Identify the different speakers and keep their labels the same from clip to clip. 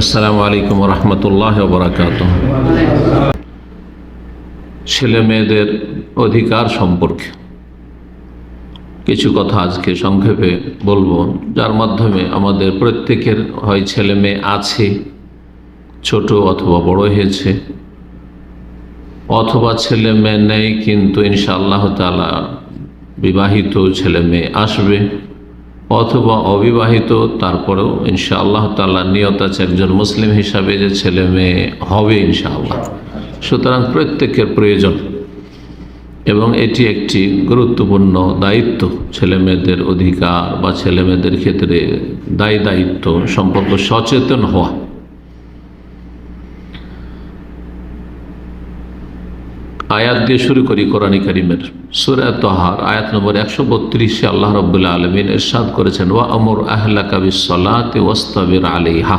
Speaker 1: আসসালামু আলাইকুম ওয়া রাহমাতুল্লাহি ওয়া বারাকাতুহু। ছেলে মেয়েদের অধিকার সম্পর্কে কিছু কথা আজকে সংক্ষেপে বলবো, যার মাধ্যমে আমাদের প্রত্যেকের হয় ছেলে মেয়ে আছে, ছোট অথবা বড় হয়েছে, অথবা ছেলে মেয়ে নেই কিন্তু ইনশাআল্লাহ তাআলা বিবাহিত ছেলে মেয়ে আসবে, অথবা অবিবাহিত তারপরেও ইনশাআল্লাহ তাআলা নিয়ত আছে একজন মুসলিম হিসাবে যে ছেলে মেয়ে হবে ইনশাআল্লাহ। সুতরাং প্রত্যেকের প্রয়োজন এবং এটি একটি গুরুত্বপূর্ণ দায়িত্ব। ছেলে মেয়েদের অধিকার বা ছেলে মেয়েদের ক্ষেত্রে দায়িত্ব সম্পর্কে সচেতন হওয়া। আয়াত দিয়ে শুরু করি কোরআন কারীমের সূরা তাহার আয়াত নম্বর 132-এ আল্লাহ রাব্বুল আলামিন ইরশাদ করেছেন, ওয়া আমুর আহলাকা বিস-সালাতি ওয়াসতাবির আলাইহা।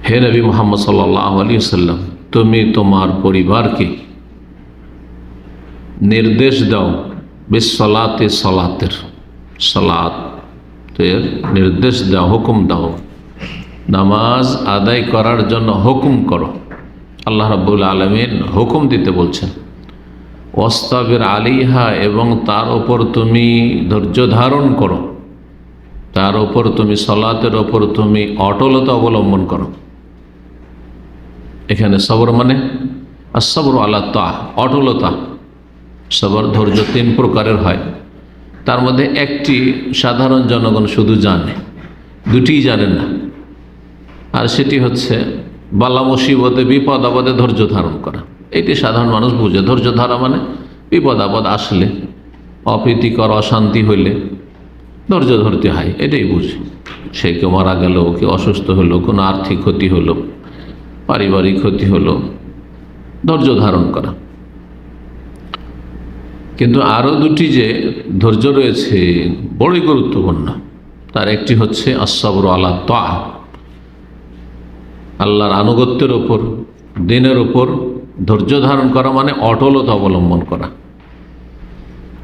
Speaker 1: হে নবী মুহাম্মদ সাল্লাল্লাহু আলাইহি ওয়াসাল্লাম, তুমি তোমার পরিবারকে নির্দেশ দাও বিস-সালাতি, সালাতের নির্দেশ দাও, হুকুম দাও, নামাজ আদায় করার জন্য হুকুম করো। আল্লাহ রাব্বুল আলামিন হুকুম দিতে বলছেন। ওয়াসতাবির আলাইহা, এবং তার ওপর তুমি ধৈর্য ধারণ করো, তার ওপর তুমি সালাতের ওপর তুমি অটলতা অবলম্বন করো। এখানে সবর মানে as-sabru আলা তাআ, অটলতা। সবর ধৈর্য তিন প্রকারের হয়, তার মধ্যে একটি সাধারণ জনগণ শুধু জানে, দুটিই জানেন না, আর সেটি হচ্ছে বালা মুসিবতে বিপদ আপদে ধৈর্য ধারণ করা। এটি সাধারণ মানুষ বুঝে। ধৈর্য ধারা মানে বিপদ আপদ আসলে, অপ্রীতিকর অশান্তি হইলে ধৈর্য ধরতে হয়, এটাই বুঝে। সে কেউ মারা গেল, কেউ অসুস্থ হলো, কোনো আর্থিক ক্ষতি হলো, পারিবারিক ক্ষতি হলো, ধৈর্য ধারণ করা। কিন্তু আরও দুটি যে ধৈর্য রয়েছে বড়ই গুরুত্বপূর্ণ। তার একটি হচ্ছে as-sabru আলা তাআ, আল্লাহর আনুগত্যের ওপর, দিনের ওপর ধৈর্য ধারণ করা মানে অটলতা অবলম্বন করা।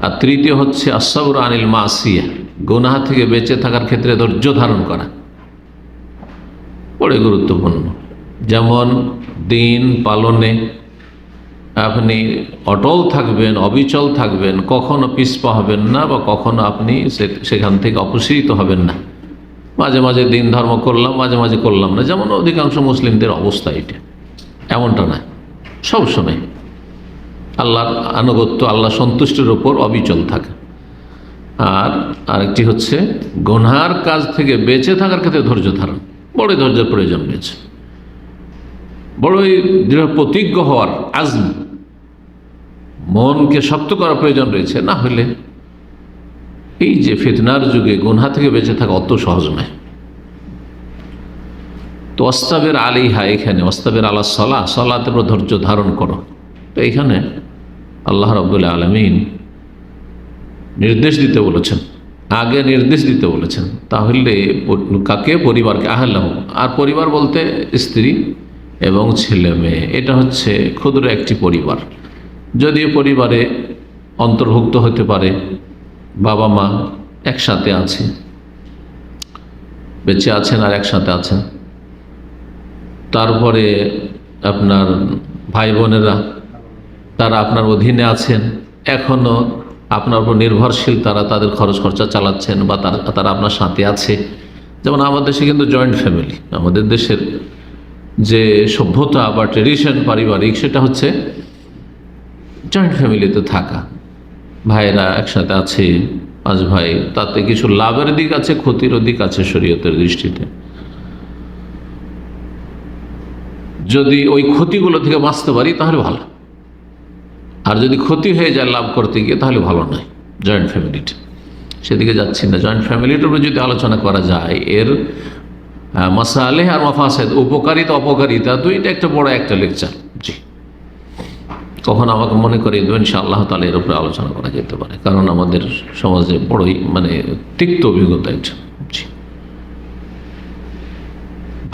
Speaker 1: আর তৃতীয় হচ্ছে as-sabru আনিল মাসিয়া, গুনাহ থেকে বেঁচে থাকার ক্ষেত্রে ধৈর্য ধারণ করা বড়ই গুরুত্বপূর্ণ। যেমন দিন পালনে আপনি অটল থাকবেন, অবিচল থাকবেন, কখনো পিছপা হবেন না, বা কখনো আপনি সেখান থেকে অপসৃত হবেন না। মাঝে মাঝে দিন ধর্ম করলাম, মাঝে মাঝে করলাম না, যেমন অধিকাংশ মুসলিমদের অবস্থা এটা, এমনটা নয়। সবসময় আল্লাহর আনুগত্য, আল্লাহ সন্তুষ্টির ওপর অবিচল থাকে। আর আরেকটি হচ্ছে গুনার কাজ থেকে বেঁচে থাকার ক্ষেত্রে ধৈর্য ধারণ, বড়ই ধৈর্যের প্রয়োজন রয়েছে, বড়ই দৃঢ় প্রতিজ্ঞ হওয়ার আজম, মনকে শক্ত করার প্রয়োজন রয়েছে। না হলে এই যে ফিতনার যুগে গুনাহ থেকে বেঁচে থাকা অত সহজ নয়। তো ওয়াসতাবির আলাইহা, এখানে ওয়াসতাবির আলা সালাহ, সালাতের উপর ধৈর্য ধারণ করো। তো এখানে আল্লাহ রাব্বুল আলামিন নির্দেশ দিতে বলেছেন, আগে নির্দেশ দিতে বলেছেন। তাহলে কাকে? পরিবারকে, আহলাহু। আর পরিবার বলতে স্ত্রী এবং ছেলে মেয়ে, এটা হচ্ছে ক্ষুদ্র একটি পরিবার। যদিও পরিবারে অন্তর্ভুক্ত হতে পারে বাবা মা একসাথে আছে, বেঁচে আছেন আর একসাথে আছেন, তারপরে আপনার ভাই বোনেরা তারা আপনার অধীনে আছেন, এখনও আপনার উপর নির্ভরশীল, তারা তাদের খরচ খরচা চালাচ্ছেন, বা তারা আপনার সাথে আছে। যেমন আমাদের দেশে কিন্তু জয়েন্ট ফ্যামিলি, আমাদের দেশের যে সভ্যতা বা ট্রেডিশন পারিবারিক, সেটা হচ্ছে জয়েন্ট ফ্যামিলিতে থাকা। ভাইয়েরা একসাথে আছে, 5 ভাই, তাতে কিছু লাভের দিক আছে, ক্ষতিরও দিক আছে শরীয়তের দৃষ্টিতে। যদি ওই ক্ষতিগুলো থেকে বাঁচতে পারি তাহলে ভালো, আর যদি ক্ষতি হয়ে যায় লাভ করতে গিয়ে তাহলে ভালো নয় জয়েন্ট ফ্যামিলিটা। সেদিকে যাচ্ছি না। জয়েন্ট ফ্যামিলিটার উপরে যদি আলোচনা করা যায়, এর মাসালেহ আর মাফাসেদ, উপকারিতা অপকারিতা, দুইটা একটা বড় একটা লেকচার। জি, কখন আমাকে মনে করে দেবেন, ইনশাআল্লাহ তাআলা এর উপরে আলোচনা করা যেতে পারে, কারণ আমাদের সমাজে বড়ই তিক্ত অভিজ্ঞতা এটা। জি,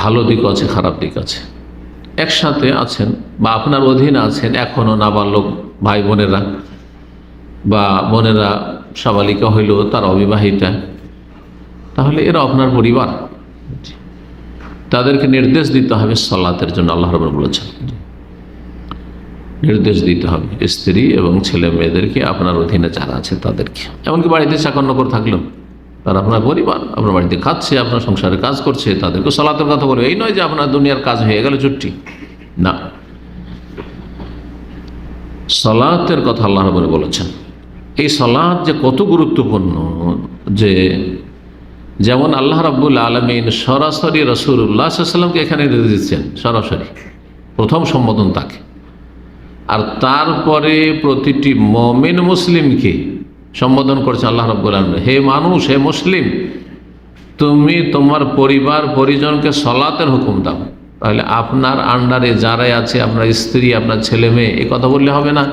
Speaker 1: ভালো দিক আছে, খারাপ দিক আছে। একসাথে আছেন বা আপনার অধীনে আছেন এখনও নাবালক ভাই বোনেরা, বা বোনেরা সাবালিকা হইলেও তারা অবিবাহিতা, তাহলে এরা আপনার পরিবার। তাদেরকে নির্দেশ দিতে হবে সালাতের জন্য। আল্লাহ রাব্বুল বলেছেন নির্দেশ দিতে হবে স্ত্রী এবং ছেলে মেয়েদেরকে, আপনার অধীনে যারা আছে তাদেরকে। এমনকি বাড়িতে চাকর-নকর থাকলেও তারা আপনার পরিবার, আপনার বাড়িতে খাচ্ছে, আপনার সংসারে কাজ করছে, তাদেরকে সালাতের কথা বলবে। এই নয় যে আপনার দুনিয়ার কাজ হয়ে গেল ছুটি, না, সালাতের কথা আল্লাহ রাব্বুল বলেছেন। এই সালাত যে কত গুরুত্বপূর্ণ, যে যেমন আল্লাহ রাব্বুল আলামিন সরাসরি রাসূলুল্লাহ সাল্লাল্লাহু আলাইহি ওয়াসাল্লামকে এখানে নির্দেশ দিচ্ছেন, সরাসরি প্রথম সম্বোধন তাকে, আর তারপরে প্রতিটি মুমিন মুসলিমকে সম্বোধন করছে আল্লাহ রাব্বুল আলামিন, হে মানুষ, হে মুসলিম, তুমি তোমার পরিবার পরিজনকে সালাতের হুকুম দাও। তাহলে আপনার আন্ডারে যারাই আছে, আপনার স্ত্রী, আপনার ছেলে মেয়ে, এই কথা বললে হবে না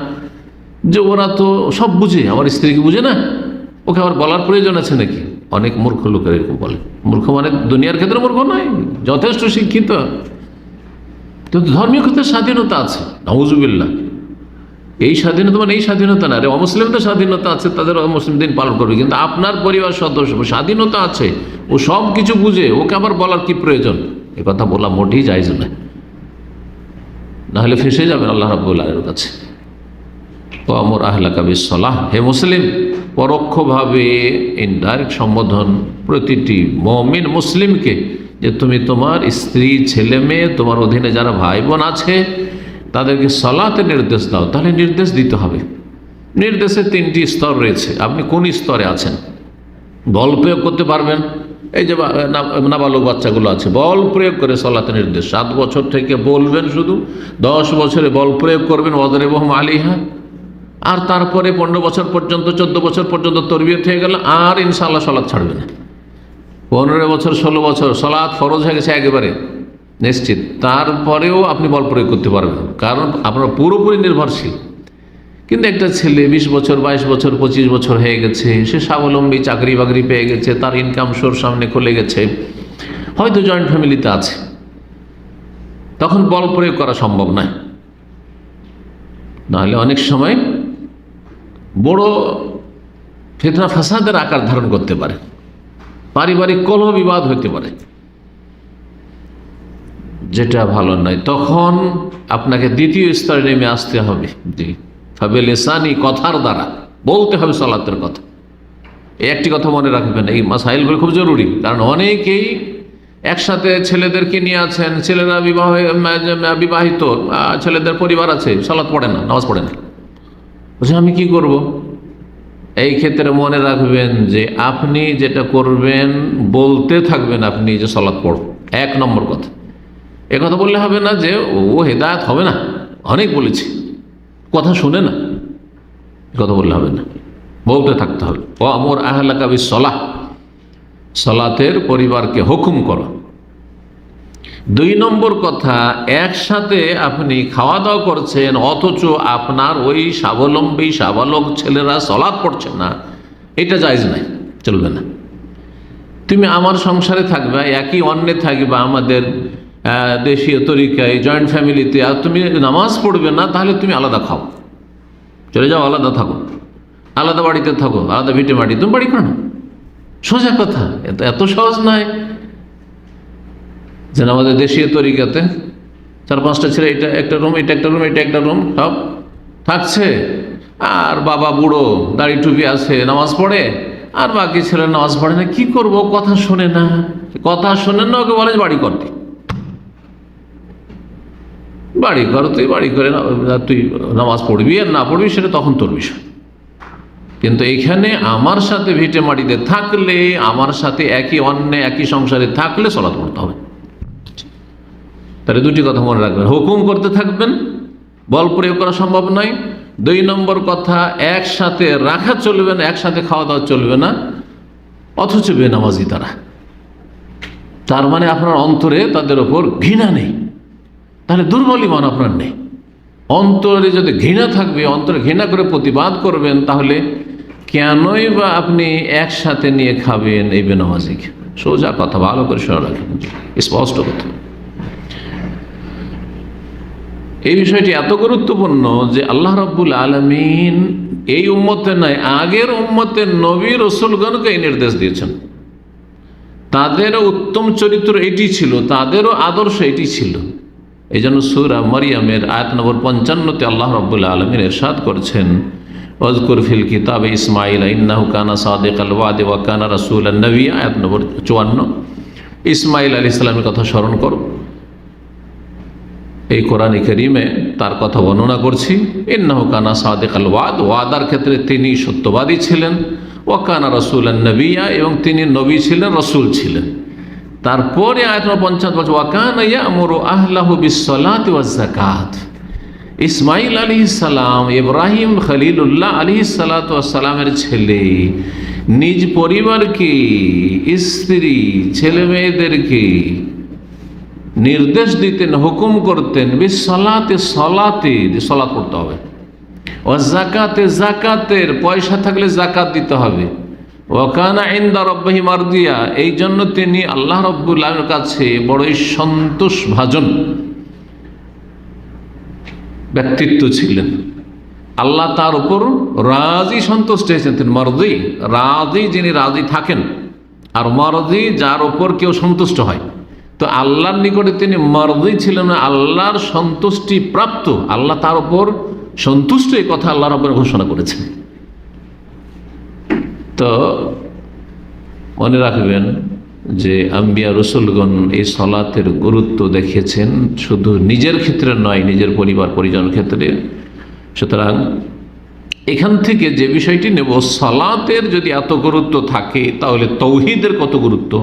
Speaker 1: যে ওরা তো সব বুঝে, আমার স্ত্রীকে বুঝে না, ওকে আবার বলার প্রয়োজন আছে নাকি? অনেক মূর্খ লোকের এরকম বলে। মূর্খ মানে দুনিয়ার ক্ষেত্রে মূর্খ নয়, যথেষ্ট শিক্ষিত, কিন্তু ধর্মীয় ক্ষেত্রে স্বাধীনতা আছে, নাউজুবিল্লাহ। এই স্বাধীনতা মানে এই স্বাধীনতা না রে, অমুসলিমদের স্বাধীনতা আছে, তাদের মুসলিম দিন পালন করবে, কিন্তু আপনার পরিবার সদস্য স্বাধীনতা আছে, ও সব কিছু বুঝে, ওকে আবার বলার কি প্রয়োজন? এ কথা বলা মোটেই জায়েজ নয়, নাহলে ফেঁসে যাবেন আল্লাহ রাব্বুল আলামিনের কাছে। ওয়ামুর আহলাকা বিসসালাহ, হে মুসলিম, পরোক্ষভাবে ইনডাইরেক্ট সম্বোধন প্রতিটি মুমিন মুসলিমকে, যে তুমি তোমার স্ত্রী, ছেলে মেয়ে, তোমার অধীনে যারা ভাই বোন আছে তাদেরকে সালাতের নির্দেশ দাও। তাহলে নির্দেশ দিতে হবে। নির্দেশের 3টি স্তর রয়েছে। আপনি কোন স্তরে আছেন? বল প্রয়োগ করতে পারবেন? এই যে নাবালক বাচ্চাগুলো আছে, বল প্রয়োগ করে সালাতের নির্দেশ। 7 বছর থেকে বলবেন শুধু, 10 বছরে বল প্রয়োগ করবেন, ওয়াদরিবুহুম আলাইহা, আর তারপরে 15 বছর পর্যন্ত, 14 বছর পর্যন্ত তরবিয়ত হয়ে গেল, আর ইনশাআল্লাহ সালাত ছাড়বে না। 15 বছর, 16 বছর সালাত ফরজ হয়ে গেছে একেবারে নিশ্চিত, তারপরেও আপনি বল প্রয়োগ করতে পারবেন, কারণ আপনার পুরোপুরি নির্ভরশীল। কিন্তু একটা ছেলে 20 বছর, 22 বছর, 25 বছর হয়ে গেছে, সে স্বাবলম্বী, চাকরি বাকরি পেয়ে গেছে, তার ইনকাম সোর্স সামনে খুলে গেছে, হয়তো জয়েন্ট ফ্যামিলিতে আছে, তখন বল প্রয়োগ করা সম্ভব নয়। নাহলে অনেক সময় বড় ফিতনা ফাসাদের আকার ধারণ করতে পারে, পারিবারিক কলহ বিবাদ হইতে পারে, যেটা ভালো নয়। তখন আপনাকে দ্বিতীয় স্তরে নেমে আসতে হবে। জি, ফাবিলিসানি, কথার দ্বারা বলতে হবে সালাতের কথা। এই একটি কথা মনে রাখবেন, এই মাসাইলগুলো খুব জরুরি, কারণ অনেকেই একসাথে ছেলেদেরকে নিয়ে আছেন, ছেলেরা বিবাহিত, ছেলেদের পরিবার আছে, সালাত পড়ে না, নামাজ পড়ে না, বলছে আমি কি করব? এই ক্ষেত্রে মনে রাখবেন যে আপনি যেটা করবেন, বলতে থাকবেন আপনি যে সালাত পড়ো, 1 নম্বর কথা। এ কথা বললে হবে না যে ও হেদায়েত হবে না, অনেক বলেছি, কথা শুনে না, কথা বললে হবে না, বলতে থাকতে হবে। ওয়ামুর আহলাকা বিসসালাহ, সালাতের পরিবারকে হুকুম করো। 2 নম্বর কথা, একসাথে আপনি খাওয়া দাওয়া করছেন, অথচ আপনার ওই স্বাবলম্বী সাবালক ছেলেরা সালাত পড়ছে না, এটা জায়েজ নাই, চলবে না। তুমি আমার সংসারে থাকবে, একই অন্নে থাকবে, আমাদের দেশীয় তরিকায় জয়েন্ট ফ্যামিলিতে, আর তুমি নামাজ পড়বে না, তাহলে তুমি আলাদা খাও, চলে যাও, আলাদা থাকো, আলাদা বাড়িতে থাকো, আলাদা ভিটে মাটি, তুমি বাড়ি করো না। সোজা কথা, এত সহজ নয়। যেন আমাদের দেশীয় তরিকাতে 4-5টা ছেলে, এটা একটা রুম, এটা একটা রুম, এটা একটা রুম, সব থাকছে, আর বাবা বুড়ো, দাড়ি টুপি আছে, নামাজ পড়ে, আর বাকি ছেলে নামাজ পড়ে না। কি করবো? কথা শোনে না, কথা শোনে না, ওকে বলে বাড়ি করতে, বাড়ি কর, তুই বাড়ি করে না, তুই নামাজ পড়বি আর না পড়বি সেটা তখন তোর বিষয়, কিন্তু এইখানে আমার সাথে ভিটে মাটিতে থাকলে, আমার সাথে একই অন্যে একই সংসারে থাকলে সালাত পড়তে হবে। তাহলে 2টি কথা মনে রাখবেন, হুকুম করতে থাকবেন, বল প্রয়োগ করা সম্ভব নয়। 2 নম্বর কথা, একসাথে রাখা চলবে না, একসাথে খাওয়া দাওয়া চলবে না, অথচ বেনামাজি তারা, তার মানে আপনার অন্তরে তাদের ওপর ঘৃণা নেই, তাহলে দুর্বল ঈমান আপনার নেই। অন্তরে যদি ঘৃণা থাকবে, অন্তরে ঘৃণা করে প্রতিবাদ করবেন, তাহলে কেনই বা আপনি একসাথে নিয়ে খাবেন এই বেনামাজিকে? সোজা কথা, ভালো করে শুনে রাখেন, স্পষ্ট কথা। এই বিষয়টি এত গুরুত্বপূর্ণ যে আল্লাহ রাব্বুল আলামিন এই উম্মতে নয়, আগের উম্মতের নবী রাসূলগণকে এই নির্দেশ দিয়েছেন। তাদেরও উত্তম চরিত্র এটি ছিল, তাদেরও আদর্শ এটি ছিল। এই জন্য সূরা মারিয়ামের আয়াত নম্বর 55-তে আল্লাহ রাব্বুল আলামিন ইরশাদ করছেন, ওয়াজকুর ফিল কিতাবে ইসমাঈল ইন্নাহু কানা সাদিকাল ওয়াদি ওয়া কানা রাসূলান নবিয়্যা। আয়াত নম্বর 54। ইসমাঈল আলাইহিস সালামের কথা স্মরণ করো। এই কোরআনে কারীমে তার কথা বর্ণনা করছি। ইন্নাহু কানা সাদিকাল ওয়াদ, ওয়াদার ক্ষেত্রে তিনি সত্যবাদী ছিলেন। ওয়া কানা রাসূলান নবিয়্যা, এবং তিনি নবী ছিলেন, রাসূল ছিলেন। তারপরে আয়াত নম্বর 55 বলছে ওয়া কানা ইয়া'মুরু আহলাহু বিস-সালাতি ওয়াজ-যাকাত। ইসমাঈল আলাইহিস সালাম ইব্রাহিম খলিলুল্লাহ আলাইহিস সালাতু ওয়াস সালামের ছেলে, নিজ পরিবারকে, স্ত্রী, ছেলে মেয়েদেরকে নির্দেশ দিতেন, হুকুম করতেন বিস-সালাতি, সালাত পড়তে হবে, ওয়াজ-যাকাতে, যাকাতের পয়সা থাকলে যাকাত দিতে হবে, ওয়া কানা ইনদা রাব্বিহি মারদিয়া, এই জন্য তিনি আল্লাহ রাব্বুল আলামিনের কাছে বড়ই সন্তোষভাজন ব্যক্তিত্ব ছিলেন। আল্লাহ তার উপর রাজি, সন্তুষ্ট হয়েছেন। তিনি মারদি, রাজি, যিনি রাজি থাকেন, আর মারদি যার উপর কেউ সন্তুষ্ট হয়। তো আল্লাহর নিকটে তিনি মারদি ছিলেন, আল্লাহর সন্তুষ্টি প্রাপ্ত, আল্লাহ তার উপর সন্তুষ্ট, এই কথা আল্লাহ রাব্বুল ঘোষণা করেছেন। তো মনে রাখবেন যে আম্বিয়া রসুলগণ এই সালাতের গুরুত্ব দেখেছেন, শুধু নিজের ক্ষেত্রে নয়, নিজের পরিবার পরিজনের ক্ষেত্রে। সুতরাং এখান থেকে যে বিষয়টি নেব, সালাতের যদি এত গুরুত্ব থাকে, তাহলে তৌহিদের কত গুরুত্ব।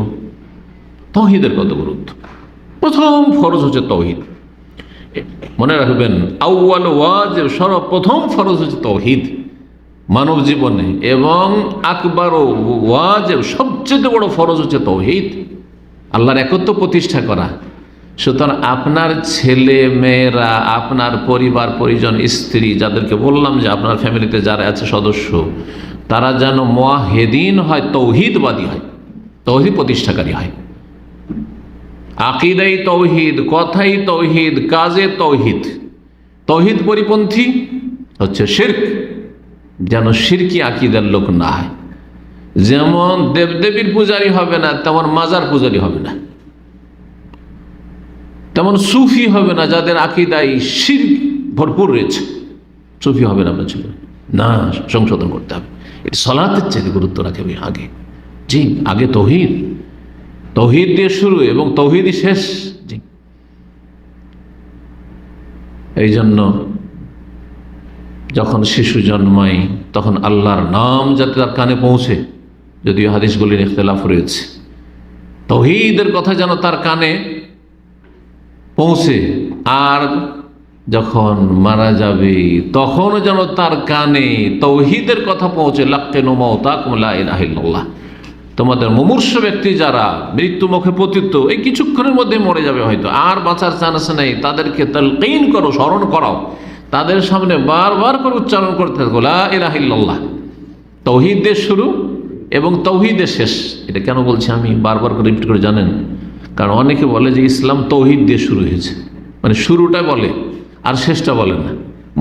Speaker 1: তৌহিদের কত গুরুত্ব। প্রথম ফরজ হচ্ছে তৌহিদ। মনে রাখবেন, আউয়াল ওয়াজিব, সর্বপ্রথম ফরজ হচ্ছে তৌহিদ মানব জীবনে, এবং আকবার ওয়াজিব, সবচেয়ে বড় ফরজ হচ্ছে তৌহিদ, আল্লাহর একত্ব প্রতিষ্ঠা করা। সুতরাং আপনার ছেলে মেয়েরা, আপনার পরিবার পরিজন, স্ত্রী, যাদেরকে বললাম যে আপনার ফ্যামিলিতে যারা আছে সদস্য, তারা যেন মুওয়াহিদিন হয়, তৌহিদবাদী হয়, তৌহিদ প্রতিষ্ঠাকারী হয়। আকীদাই তৌহিদ, কথাই তৌহিদ, কাজে তৌহিদ। তৌহিদ পরিপন্থী হচ্ছে শিরক, যেন শিরকি আকীদার লোক না হয়। যেমন দেবদেবীর পূজারী হবে না, তেমন মাজার পূজারী হবে না, তেমন সুফি হবে না, যাদের আকীদায় শিরক ভরপুর রয়েছে, সুফি হবে না আপনার ছিল না, সংশোধন করতে হবে। এটি সালাতের চাইতে গুরুত্ব রাখবে আগে। জি, আগে তৌহিদ, তৌহিদ দিয়ে শুরু এবং তৌহিদই শেষ। জি, এই জন্য যখন শিশু জন্মায় তখন আল্লাহর নাম যাতে তার কানে পৌঁছে, যদিও হাদিসগুলির ইখতিলাফ রয়েছে, তৌহিদের কথা যেন তার কানে পৌঁছে। আর যখন মারা যাবে তখনও যেন তার কানে তৌহিদের কথা পৌঁছে। লাক্কিনু মাউতাকুম লা ইলাহা ইল্লাল্লাহ, তোমাদের মুমূর্ষ ব্যক্তি যারা মৃত্যু মুখে পতিত, এই কিছুক্ষণের মধ্যে মরে যাবে হয়তো, আর বাঁচার চান্স নেই, তাদেরকে তালকিন করো, স্মরণ করাও, তাদের সামনে বারবার করে উচ্চারণ করতে থাকো লা ইলাহা ইল্লাল্লাহ। তৌহিদের শুরু এবং তৌহিদের শেষ। এটা কেন বলছি আমি বারবার করে রিপিট করে, জানেন? কারণ অনেকে বলে যে ইসলাম তৌহিদ দিয়ে শুরু হয়েছে, মানে শুরুটা বলে আর শেষটা বলে না।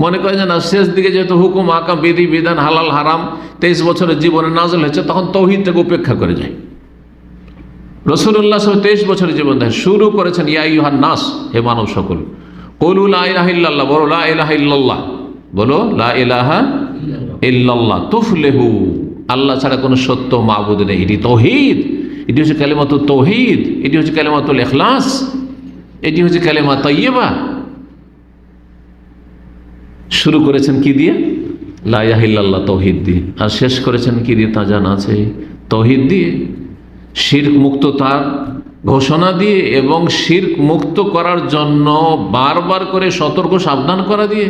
Speaker 1: মনে করে যে না, শেষ দিকে যেহেতু হুকুম আকাম, বিধি বিধান, হালাল হারাম 23 বছরের জীবনে নাজল হয়েছে, তখন তৌহিদটাকে উপেক্ষা করে যায়। রাসূলুল্লাহ 23 বছরের জীবন দেখেন, শুরু করেছেন ইয়া আইয়ুহান নাস, হে মানব সকল, কুলু লা ইলাহা ইল্লাল্লাহ, বলো লা ইলাহা ইল্লাল্লাহ, বলো লা ইলাহা ইল্লাল্লাহ তুফলিহু, আল্লাহ ছাড়া কোনো সত্য মাবুদ নেই। এটি তৌহিদ, এটি হচ্ছে কালিমাতুত তৌহিদ, এটি হচ্ছে কালিমাতুল ইখলাস, এটি হচ্ছে কালিমা তাইয়্যিবা। শুরু করেছেন কি দিয়ে? লা ইলাহা ইল্লাল্লাহ, তৌহিদ দিয়ে। আর শেষ করেছেন কি দিয়ে তা জানা আছে, তৌহিদ দিয়ে। শিরক মুক্ত তার ঘোষণা দিয়ে এবং শিরক মুক্ত করার জন্য বারবার করে সতর্ক সাবধান করা দিয়ে।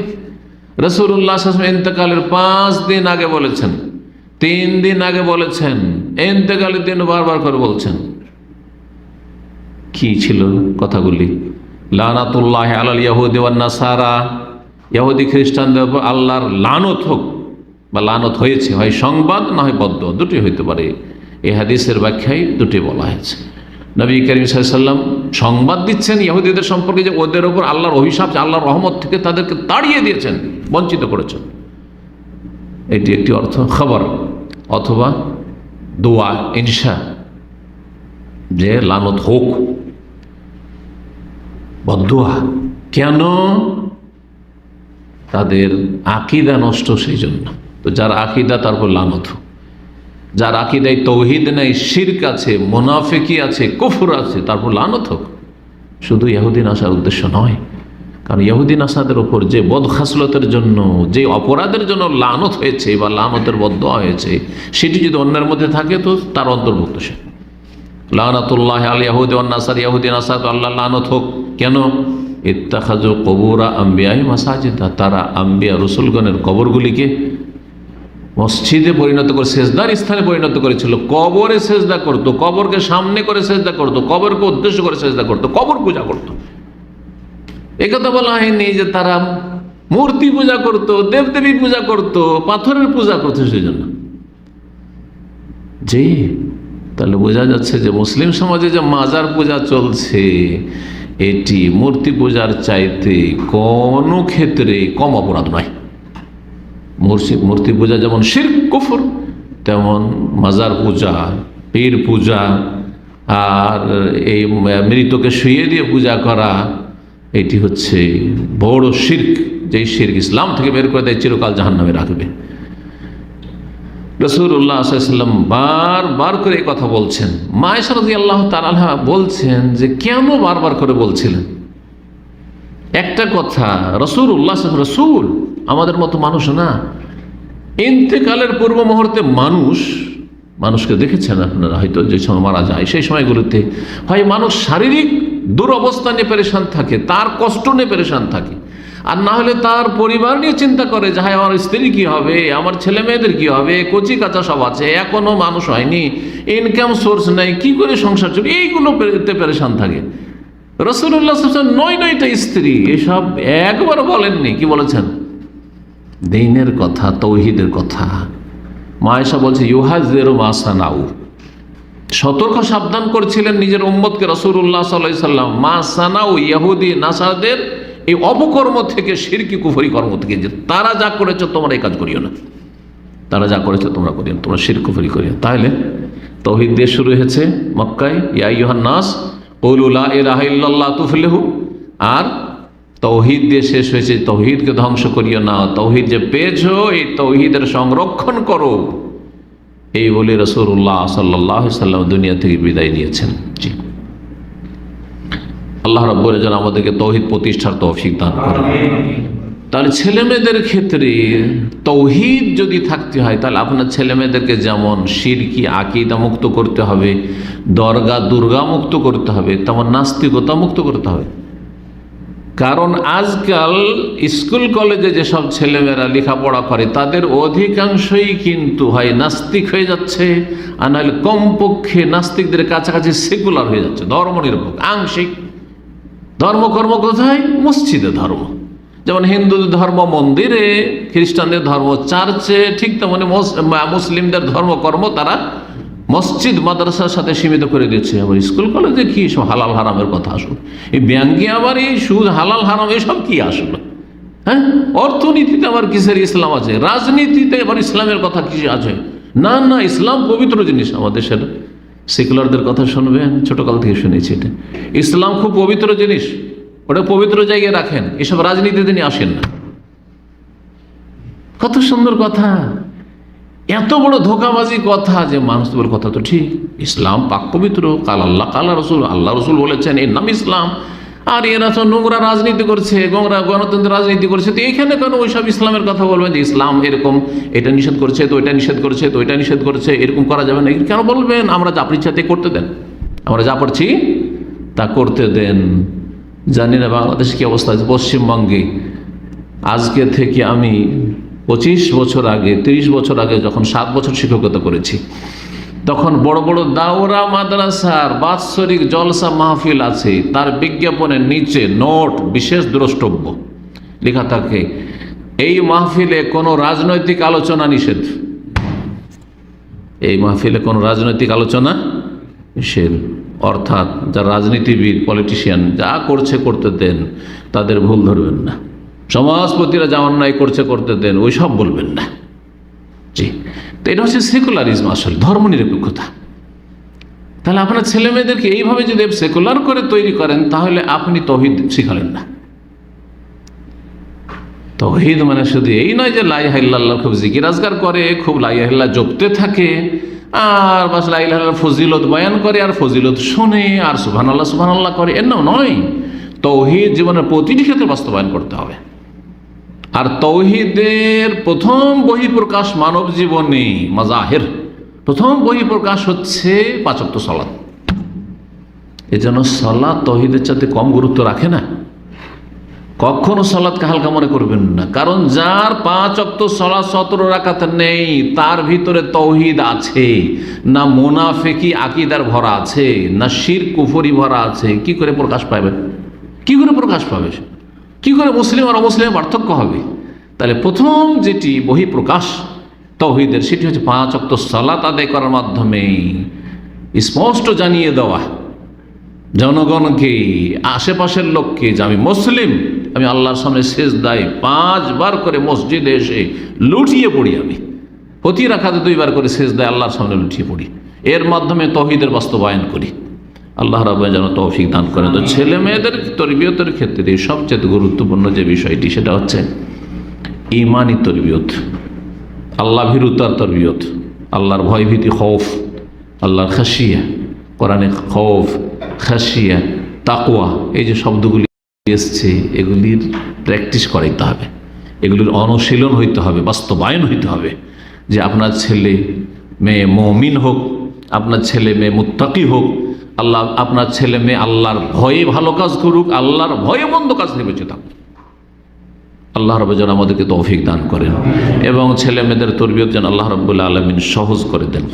Speaker 1: রাসূলুল্লাহ সাল্লাল্লাহু আলাইহি ওয়াসাল্লাম ইন্তেকালের 5 দিন আগে বলেছেন, 3 দিন আগে বলেছেন, ইন্তেকালের দিন বারবার করে বলছেন। কি ছিল কথাগুলি? লানাতুল্লাহি আলাল ইয়াহুদি ওয়ান নাসারা, ইহুদি খ্রিস্টানদের উপর আল্লাহর লানত হোক, বা লানত হয়েছে, হয় সংবাদ না হয় বদদুয়া, দুটি হইতে পারে। এই হাদিসের ব্যাখ্যায় দুটি বলা হয়েছে। নবী করিম সাল্লাল্লাহু আলাইহি ওয়াসাল্লাম সংবাদ দিচ্ছেন ইহুদিদের সম্পর্কে যে ওদের উপর আল্লাহর অভিশাপ, আল্লাহর রহমত থেকে তাদেরকে তাড়িয়ে দিয়েছেন, বঞ্চিত করেছেন। এটি একটি অর্থ খবর, অথবা দোয়া, ইনশা, যে লানত হোক, বদদুয়া। কেন? তাদের আকীদা নষ্ট, সেই জন্য। তো যার আকীদা, তারপর লানত হোক। যার আকীদায় তৌহিদ নেই, শিরক আছে, মুনাফিকি আছে, কুফর আছে, তারপর লানত হোক। শুধু ইহুদি নাসার উদ্দেশ্য নয়, কারণ ইহুদি নাসাদের ওপর যে বদখাসলতের জন্য, যে অপরাধের জন্য লানত হয়েছে বা লানতের বদদুয়া হয়েছে, সেটি যদি অন্যের মধ্যে থাকে তো তার অন্তর্ভুক্ত সে। লানাতুল্লাহ আল ইহুদি ওয়ান নাসার, ইহুদি নাসার আল্লাহ লানত হোক। কেন? ইত্তাখাযু কুবুরা আম্বিয়াই মাসাজিদা, তারা আম্বিয়া রসুলগণের কবরগুলিকে মসজিদে পরিণত করে, সেজদার স্থানে পরিণত করেছিল। কবরে সেজদা করত, কবরকে সামনে করে সেজদা করত, কবরকে উদ্দেশ্য করে সেজদা করত, কবর পূজা করত। একথা বলা হয়নি যে তারা মূর্তি পূজা করত, দেবদেবী পূজা করত, পাথরের পূজা করত সেই জন্য। জি, তাহলে বোঝা যাচ্ছে যে মুসলিম সমাজে যে মাজার পূজা চলছে, এটি মূর্তি পূজার চাইতে কোনো ক্ষেত্রে কম অপরাধ নয়। মূর্তি পূজা যেমন শিরক কুফর, তেমন মাজার পূজা, পীর পূজা, আর এই মৃতকে শুইয়ে দিয়ে পূজা করা, এটি হচ্ছে বড় শিরক, যেই শিরক ইসলাম থেকে বের করে দেয়, চিরকাল জাহান্নামে রাখবে। রাসূলুল্লাহ সাল্লাল্লাহু আলাইহি ওয়াসাল্লাম বারবার করে এই কথা বলছেন। মা আয়েশা রাদিয়াল্লাহু তাআলা আনহা বলছেন যে কেন বারবার করে বলছিলেন একটা কথা? রাসূলুল্লাহ রাসূল, আমাদের মতো মানুষ না। ইন্তেকালের পূর্ব মুহূর্তে মানুষকে দেখেছেন আপনারা হয়তো, যে সময় মারা যায় সেই সময়গুলোতে হয় মানুষ শারীরিক দুরবস্থা নিয়ে পেরেশান থাকে, তার কষ্ট নিয়ে পেরেশান থাকে, আর না হলে তার পরিবার নিয়ে চিন্তা করে যে হায় আমার স্ত্রী কি হবে, আমার ছেলে মেয়েদের কি হবে, কচি কাঁচা সব আছে, এখনো মানুষ হয়নি, ইনকাম সোর্স নেই, কি করে সংসার চলবে, এইগুলো পেরেশান থাকে। রাসূলুল্লাহ সাল্লাল্লাহু আলাইহি ওয়াসাল্লাম 9টা স্ত্রী, এসব একবার বলেননি। কি বলেছেন? দ্বীনের কথা, তৌহিদের কথা। মা আয়েশা বলছে ইউহাযিরু মা সানাউ, সতর্ক সাবধান করছিলেন নিজের উম্মতকে রাসূলুল্লাহ সাল্লাল্লাহু আলাইহি ওয়াসাল্লাম মা সানাউ, ইহুদি নাসারাদের এই অপকর্ম থেকে, শিরকি কুফরি কর্ম থেকে, যে তারা যা করেছে তোমরা এই কাজ করিও না, তারা যা করেছে তোমরা করিও না, তোমরা শিরক কুফরি করিও। তাহলে তৌহিদ দিয়ে শুরু হয়েছে মক্কায়, ইয়া আইয়ুহান নাস কুলু লা ইলাহা ইল্লাল্লাহ তুফলিহু, আর তৌহিদ দিয়ে শেষ হয়েছে তৌহিদকে ধ্বংস করিও না, তৌহিদ যে পেয়েছো এই তৌহিদের সংরক্ষণ করো, এই বলে রাসূলুল্লাহ সাল্লাল্লাহু আলাইহি ওয়াসাল্লাম দুনিয়া থেকে বিদায় নিয়েছেন। জি, আল্লাহ রাব্বুল আলামিন আমাদেরকে তৌহিদ প্রতিষ্ঠার তৌফিক দান করেন। তাহলে ছেলে মেয়েদের ক্ষেত্রে তৌহিদ যদি থাকতে হয়, তাহলে আপনার ছেলে মেয়েদেরকে যেমন শিরকি আকীদা মুক্ত করতে হবে, দরগা দুর্গা মুক্ত করতে হবে, তেমন নাস্তিকতা মুক্ত করতে হবে। কারণ আজকাল স্কুল কলেজে যেসব ছেলেমেয়েরা লেখাপড়া করে, তাদের অধিকাংশই কিন্তু হয় নাস্তিক হয়ে যাচ্ছে, আর নাহলে কমপক্ষে নাস্তিকদের কাছাকাছি সেকুলার হয়ে যাচ্ছে, ধর্মনিরপেক্ষ, আংশিক। ধর্মকর্ম কোথায়? মসজিদে ধর্ম। যেমন হিন্দুদের ধর্ম মন্দিরে, খ্রিস্টানদের ধর্ম চার্চে, ঠিক তেমনি মুসলিমদের ধর্মকর্ম তারা মসজিদ মাদ্রাসার সাথে সীমিত করে দিচ্ছে। আবার স্কুল কলেজে কি সব হালাল হারামের কথা আসলো, এই ব্যাংকে আবার এই সুদ হালাল হারাম এসব কি আসলো? হ্যাঁ, অর্থনীতিতে আবার কিসের ইসলাম আছে? রাজনীতিতে আবার ইসলামের কথা কি আছে? না না, ইসলাম পবিত্র জিনিস। আমাদের দেশের সেকুলারদের কথা শুনবেন, ছোটকাল থেকে শুনেছি এটা, ইসলাম খুব পবিত্র জিনিস, ওটা পবিত্র জায়গায় রাখেন, এসব রাজনীতিতে নিয়ে আসেন না। কত সুন্দর কথা, এত বড় ধোকাবাজি কথা যে মানুষ বলে কথা তো ঠিক, ইসলাম পাক পবিত্র, কাল আল্লাহ কাল রসুল, আল্লাহ রসুল বলেছেন এর নাম ইসলাম, আর এরা তো নোংরা রাজনীতি করছে, গণতন্ত্র রাজনীতি করছে, তো এইখানে কেন ওইসব ইসলামের কথা বলবেন যে ইসলাম এরকম, এটা নিষেধ করছে তো ওইটা নিষেধ করছে, তো ওইটা নিষেধ করছে, এরকম করা যাবে না, কেন বলবেন? আমরা যা ইচ্ছাতে করতে দেন, আমরা যা পারছি তা করতে দেন। জানি না বাংলাদেশে কি অবস্থা আছে। পশ্চিমবঙ্গে আজকে থেকে আমি 25 বছর আগে, 30 বছর আগে যখন 7 বছর শিক্ষকতা করেছি, তখন বড় বড় দাওরা মাদ্রাসার বাৎসরিক জলসা মাহফিল আছে, তার বিজ্ঞাপনের নিচে নোট বিশেষ দ্রষ্টব্য লেখা থাকে, এই মাহফিলে কোনো রাজনৈতিক আলোচনা নিষেধ। এই মাহফিলে কোনো রাজনৈতিক আলোচনা নিষেধ, অর্থাৎ যারা রাজনীতিবিদ, পলিটিশিয়ান যা করছে করতে দেন, তাদের ভুল ধরবেন না। সমাজপতিরা যা অন্যায় করছে করতে দেন, ওই সব বলবেন না। জি, তো এটা হচ্ছে সেকুলারিজম, আসলে ধর্মনিরপেক্ষতা। তাহলে আপনার ছেলে মেয়েদেরকে এইভাবে যদি সেকুলার করে তৈরি করেন, তাহলে আপনি তৌহিদ শিখালেন না। তৌহিদ মানে শুধু এই নয় যে লা ইলাহা ইল্লাল্লাহ খুব জিকির আজকার করে, খুব লা ইলাহা ইল্লাল্লাহ জপতে থাকে, আর বাস লা ইলাহা ইল্লাল্লাহ ফজিলত বয়ান করে, আর ফজিলত শুনে, আর সুবহানাল্লাহ সুবহানাল্লাহ করে, এর নয়। তৌহিদ জীবনের প্রতিটি ক্ষেত্রে বাস্তবায়ন করতে হবে। আর তৌহিদের প্রথম বহিঃপ্রকাশ মানব জীবনে মাজাহির, প্রথম বহিঃপ্রকাশ হচ্ছে 5 ওয়াক্ত সালাত। এজন্য সালাত তৌহিদের চাইতে কম গুরুত্ব রাখে না। কখনো সালাতকে হালকা মনে করবেন না, কারণ যার 5 ওয়াক্ত সালাত 17 রাকাত নেই, তার ভিতরে তৌহিদ আছে না, মুনাফিকি আকীদার ভরা আছে না, শিরক কুফরি ভরা আছে, কি করে প্রকাশ পাবে? কি করে প্রকাশ পাবে? কি করে মুসলিম আর অমুসলিমের পার্থক্য হবে? তাহলে প্রথম যেটি বহিঃপ্রকাশ তৌহিদের, সেটি হচ্ছে 5 ওয়াক্ত সালাত আদায় করার মাধ্যমে স্পষ্ট জানিয়ে দেওয়া জনগণকে, আশেপাশের লোককে, যে আমি মুসলিম, আমি আল্লাহর সামনে সিজদায় 5 বার করে মসজিদে এসে লুটিয়ে পড়ি, আমি প্রতি রাকাতে 2 বার করে সিজদায় আল্লাহর সামনে লুটিয়ে পড়ি, এর মাধ্যমে তৌহিদের বাস্তবায়ন করি। আল্লাহ রাব্বুল যেন তৌফিক দান করেন। তো ছেলে মেয়েদের তরবিয়তের ক্ষেত্রে সবচেয়ে গুরুত্বপূর্ণ যে বিষয়টি, সেটা হচ্ছে ঈমানি তরবিয়ত, আল্লাহ ভীরুতার তরবিয়ত, আল্লাহর ভয়ভীতি, খৌফ, আল্লাহর খাশিয়া, কোরআনে খৌফ, খাশিয়া, তাকওয়া, এই যে শব্দগুলি এসছে, এগুলির প্র্যাকটিস করাইতে হবে, এগুলির অনুশীলন হইতে হবে, বাস্তবায়ন হইতে হবে, যে আপনার ছেলে মেয়ে মুমিন হোক, আপনার ছেলে মেয়ে মুত্তাকি হোক, আল্লাহ আপনার ছেলে মেয়ে আল্লাহর ভয়ে ভালো কাজ করুক, আল্লাহর ভয়ে মন্দ কাজ থেকে বেঁচে থাকুক। আল্লাহ রাব্বুল যেন আমাদেরকে তৌফিক দান করেন এবং ছেলে মেয়েদের তরবিয়ত যেন আল্লাহ রাব্বুল আলামিন সহজ করে দেন।